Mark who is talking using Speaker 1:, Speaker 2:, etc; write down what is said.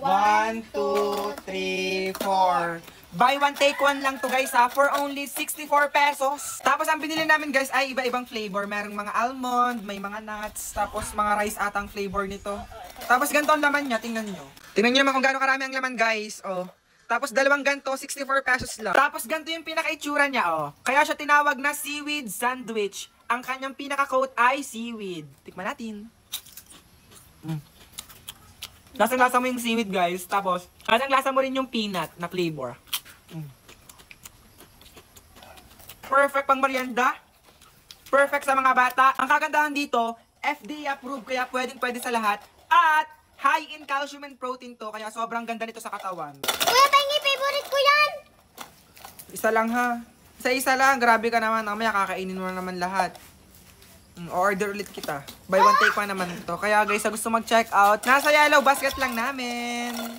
Speaker 1: 1, 2, 3, 4. Buy one, take one lang to guys ha, for only 64 pesos. Tapos ang binili namin guys ay iba-ibang flavor. Merong mga almond, may mga nuts, tapos mga rice atang flavor nito. Tapos ganito ang laman niya, tingnan nyo. Tingnan nyo naman kung gaano karami ang laman guys, oh. Tapos dalawang ganito, 64 pesos lang. Tapos ganito yung pinaka-itsura niya, oh. Kaya siya tinawag na seaweed sandwich. Ang kanyang pinaka-coat ay seaweed. Tikman natin. Lasang-lasa mo yung seaweed guys, tapos lasang-lasa mo rin yung peanut na flavor. Perfect pang merienda. Perfect sa mga bata. Ang kagandahan dito, FDA approved kaya pwede sa lahat. At high in calcium and protein to kaya sobrang ganda nito sa katawan.
Speaker 2: Kuya Pengi, favorite ko yan!
Speaker 1: Isa lang ha. Isa lang. Grabe ka naman. Mamaya kakainin mo na naman lahat. Order ulit kita. Buy one take one naman ito. Kaya guys, sa gusto mag-check out, nasa yellow basket lang namin.